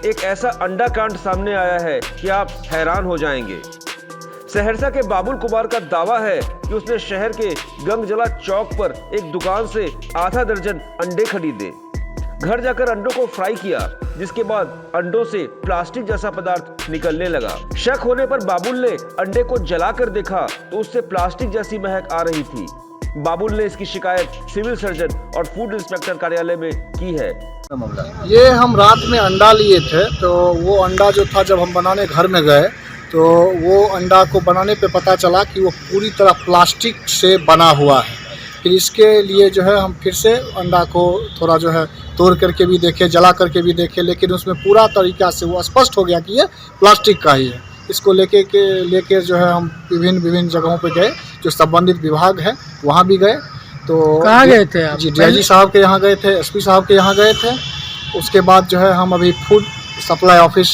एक ऐसा अंडा कांड सामने आया है कि आप हैरान हो जाएंगे। सहरसा के बाबुल कुमार का दावा है कि उसने शहर के गंगजला चौक पर एक दुकान से आधा दर्जन अंडे खरीदे, घर जाकर अंडों को फ्राई किया, जिसके बाद अंडों से प्लास्टिक जैसा पदार्थ निकलने लगा। शक होने पर बाबुल ने अंडे को जलाकर देखा तो उससे प्लास्टिक जैसी महक आ रही थी। बाबुल ने इसकी शिकायत सिविल सर्जन और फूड इंस्पेक्टर कार्यालय में की है। ये हम रात में अंडा लिए थे, तो वो अंडा जो था जब हम बनाने घर में गए तो वो अंडा को बनाने पे पता चला कि वो पूरी तरह प्लास्टिक से बना हुआ है। फिर इसके लिए जो है हम फिर से अंडा को थोड़ा जो है तोड़ करके भी देखे, जला करके भी देखे, लेकिन उसमें पूरा तरीका से वो स्पष्ट हो गया कि ये प्लास्टिक का ही है। इसको लेके जो है हम विभिन्न जगहों पे गए, जो संबंधित विभाग है वहाँ भी गए। तो कहाँ गए थे आप? जी डीआईजी साहब के यहाँ गए थे, एसपी साहब के यहाँ गए थे। उसके बाद जो है हम अभी food supply office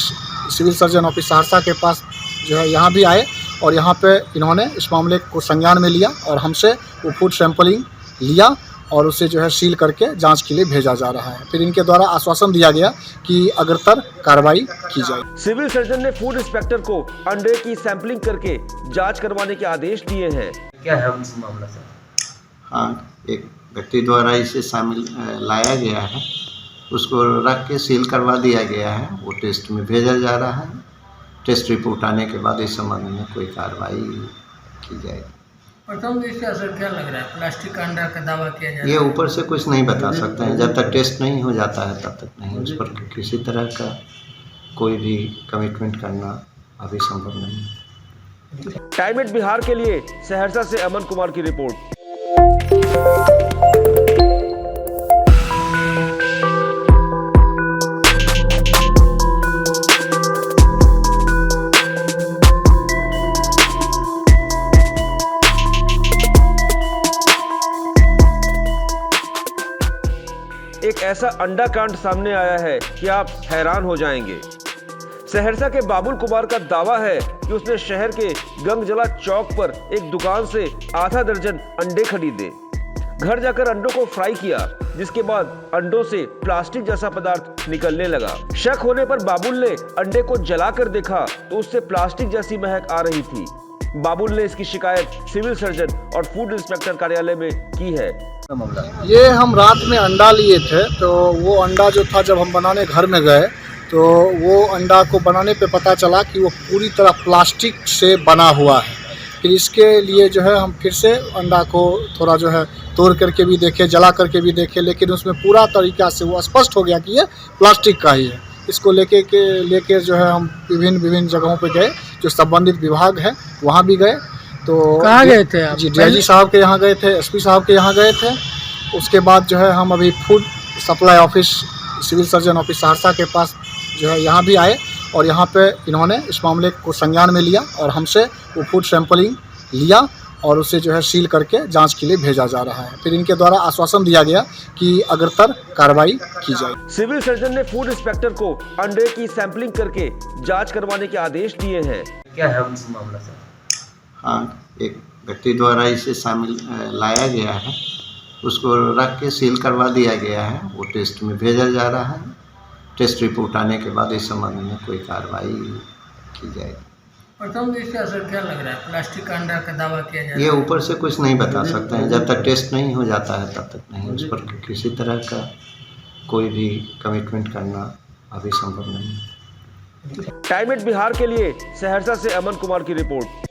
civil surgeon office Saharsa के पास जो है यहाँ भी आए और यहाँ पे इन्होंने इस मामले को संज्ञान में लिया और हमसे वो फूड सैंपलिंग लिया और उसे जो है सील करके जांच के लिए भेजा जा रहा है। फिर इनके द्वारा आश्वासन दिया गया कि अग्रतर कार्रवाई की जाए। सिविल सर्जन ने फूड इंस्पेक्टर को अंडे की सैंपलिंग करके जांच करवाने के आदेश दिए हैं। क्या है मामला सर? हाँ, एक व्यक्ति द्वारा इसे शामिल लाया गया है, उसको रख के सील करवा दिया गया है। वो टेस्ट में भेजा जा रहा है। टेस्ट रिपोर्ट आने के बाद इस संबंध में कोई कार्रवाई की जाएगी। प्रथम दृष्टि असर क्या लग रहा है? प्लास्टिक का अंडा का दावा किया जा रहा है। ये ऊपर से कुछ नहीं बता सकते हैं, जब तक टेस्ट नहीं हो जाता है तब तक नहीं उस पर किसी तरह का कोई भी कमिटमेंट करना अभी संभव नहीं है। टाइम एट बिहार के लिए सहरसा से अमन कुमार की रिपोर्ट। एक ऐसा अंडा कांड सामने आया है कि आप हैरान हो जाएंगे। सहरसा के बाबुल कुमार का दावा है कि उसने शहर के गंगजला चौक पर एक दुकान से आधा दर्जन अंडे खरीदे, घर जाकर अंडों को फ्राई किया, जिसके बाद अंडों से प्लास्टिक जैसा पदार्थ निकलने लगा। शक होने पर बाबुल ने अंडे को जलाकर देखा तो उससे प्लास्टिक जैसी महक आ रही थी। बाबुल ने इसकी शिकायत सिविल सर्जन और फूड इंस्पेक्टर कार्यालय में की है। ये हम रात में अंडा लिए थे, तो वो अंडा जो था जब हम बनाने घर में गए तो वो अंडा को बनाने पे पता चला कि वो पूरी तरह प्लास्टिक से बना हुआ है। फिर इसके लिए जो है हम फिर से अंडा को थोड़ा जो है तोड़ करके भी देखे, जला करके भी देखे, लेकिन उसमें पूरा तरीका से वो स्पष्ट हो गया कि ये प्लास्टिक का ही है। इसको लेके जो है हम विभिन्न जगहों पे गए, जो संबंधित विभाग है वहाँ भी गए। तो कहाँ गए थे आप? जी डीआईजी साहब के यहाँ गए थे, एसपी साहब के यहाँ गए थे। उसके बाद जो है हम अभी food supply office civil surgeon office Saharsa के पास जो है यहाँ भी आए और यहाँ पे इन्होंने इस मामले को संज्ञान में लिया और हमसे वो फूड सैंपलिंग लिया और उसे जो है सील करके जांच के लिए भेजा जा रहा है। फिर इनके द्वारा आश्वासन दिया गया कि अग्रतर कार्रवाई की जाए। सिविल सर्जन ने फूड इंस्पेक्टर को अंडे की सैंपलिंग करके जांच करवाने के आदेश दिए हैं। क्या है मामला सर? हाँ, एक व्यक्ति द्वारा इसे शामिल लाया गया है, उसको रख के सील करवा दिया गया है। वो टेस्ट में भेजा जा रहा है। टेस्ट रिपोर्ट आने के बाद इस संबंध में कोई कार्रवाई की जाएगी। प्रथम दृष्टि असर क्या लग रहा है? प्लास्टिक का अंडा का दावा किया जा रहा है। ये ऊपर से कुछ नहीं बता सकते हैं, जब तक टेस्ट नहीं हो जाता है तब तक नहीं उस पर किसी तरह का कोई भी कमिटमेंट करना अभी संभव नहीं है। टाइम एट बिहार के लिए सहरसा से अमन कुमार की रिपोर्ट।